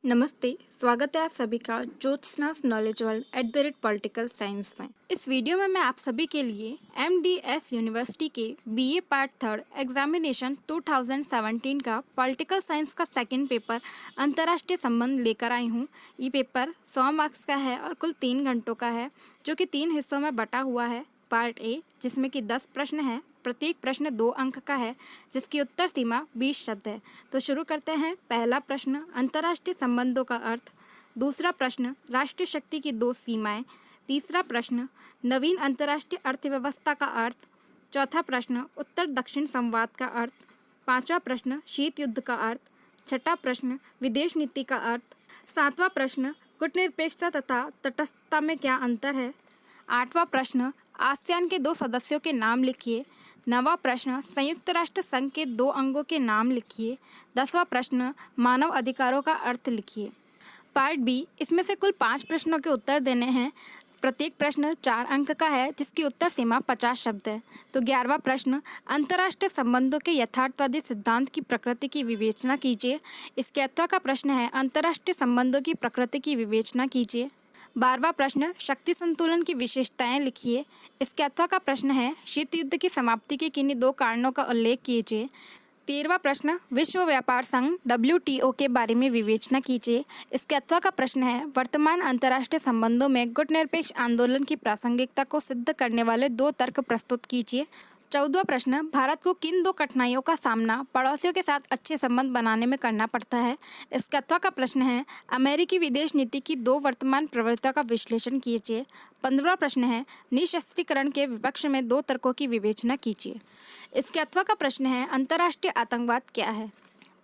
नमस्ते, स्वागत है आप सभी का ज्योत्सनास नॉलेज वर्ल्ड @पॉलिटिकल साइंस में। इस वीडियो में मैं आप सभी के लिए MDS यूनिवर्सिटी के BA पार्ट 3 एग्जामिनेशन 2017 का पॉलिटिकल साइंस का सेकंड पेपर अंतर्राष्ट्रीय संबंध लेकर आई हूँ। ये पेपर 100 मार्क्स का है और कुल 3 घंटों का है, जो कि 3 हिस्सों में बटा हुआ है। पार्ट ए, जिसमें कि 10 प्रश्न हैं, प्रत्येक प्रश्न 2 अंक का है, जिसकी उत्तर सीमा 20 शब्द है। तो शुरू करते हैं। पहला प्रश्न, अंतर्राष्ट्रीय संबंधों का अर्थ। दूसरा प्रश्न, राष्ट्रीय शक्ति की 2 सीमाएं। तीसरा प्रश्न, नवीन अंतर्राष्ट्रीय अर्थव्यवस्था का अर्थ। चौथा प्रश्न, उत्तर दक्षिण संवाद का अर्थ। पांचवा प्रश्न, शीत युद्ध का अर्थ। छठा प्रश्न, विदेश नीति का अर्थ। सातवां प्रश्न, कूटनिरपेक्षता तथा तटस्थता में क्या अंतर है। आठवां प्रश्न, आसियान के 2 सदस्यों के नाम लिखिए। 9वां प्रश्न, संयुक्त राष्ट्र संघ के 2 अंगों के नाम लिखिए। 10वां प्रश्न, मानव अधिकारों का अर्थ लिखिए। पार्ट बी, इसमें से कुल 5 प्रश्नों के उत्तर देने हैं। प्रत्येक प्रश्न 4 अंक का है, जिसकी उत्तर सीमा 50 शब्द है। तो 11वां प्रश्न, अंतर्राष्ट्रीय संबंधों के यथार्थवादी सिद्धांत की प्रकृति की विवेचना कीजिए। इसके 8वां का प्रश्न है, अंतर्राष्ट्रीय संबंधों की प्रकृति की विवेचना कीजिए। 12वां प्रश्न, शक्ति संतुलन की विशेषताएं लिखिए। इसके 8वां का प्रश्न है, शीत युद्ध की समाप्ति के किन्हीं 2 कारणों का उल्लेख कीजिए। 13वां प्रश्न, विश्व व्यापार संघ WTO के बारे में विवेचना कीजिए। इसके 8वां का प्रश्न है, वर्तमान अंतर्राष्ट्रीय संबंधों में गुटनिरपेक्ष आंदोलन की प्रासंगिकता को सिद्ध करने वाले 2 तर्क प्रस्तुत कीजिए। 14वां प्रश्न, भारत को किन 2 कठिनाइयों का सामना पड़ोसियों के साथ अच्छे संबंध बनाने में करना पड़ता है। इसका 8वां का प्रश्न है, अमेरिकी विदेश नीति की 2 वर्तमान प्रवृत्तियों का विश्लेषण कीजिए। 15वां प्रश्न है, निःशस्त्रीकरण के विपक्ष में 2 तर्कों की विवेचना कीजिए। इसके 8वां का प्रश्न है, अंतर्राष्ट्रीय आतंकवाद क्या है।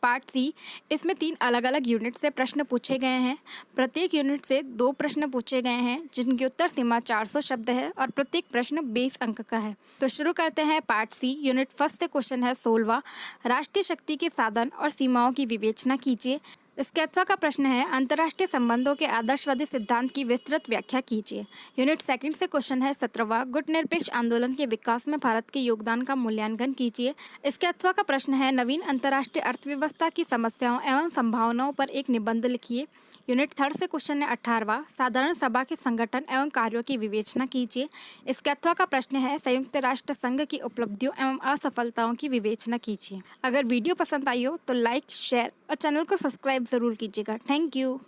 पार्ट सी, इसमें 3 अलग अलग यूनिट से प्रश्न पूछे गए हैं। प्रत्येक यूनिट से 2 प्रश्न पूछे गए हैं, जिनकी उत्तर सीमा 400 शब्द है और प्रत्येक प्रश्न 20 अंक का है। तो शुरू करते हैं। पार्ट सी, यूनिट फर्स्ट से क्वेश्चन है 16वां, राष्ट्रीय शक्ति के साधन और सीमाओं की विवेचना कीजिए। इसके 8वां का प्रश्न है, अंतर्राष्ट्रीय संबंधों के आदर्शवादी सिद्धांत की विस्तृत व्याख्या कीजिए। यूनिट सेकंड से क्वेश्चन है 17वां, गुटनिरपेक्ष आंदोलन के विकास में भारत के योगदान का मूल्यांकन कीजिए। इसके 8वां का प्रश्न है, नवीन अंतर्राष्ट्रीय अर्थव्यवस्था की समस्याओं एवं संभावनाओं पर एक निबंध लिखिए। यूनिट थर्ड से क्वेश्चन है 18वां, साधारण सभा के संगठन एवं कार्यों की विवेचना कीजिए। इसके 8वां का प्रश्न है, संयुक्त राष्ट्र संघ की उपलब्धियों एवं असफलताओं की विवेचना कीजिए। अगर वीडियो पसंद आई हो तो लाइक, शेयर और चैनल को सब्सक्राइब जरूर कीजिएगा। Thank you.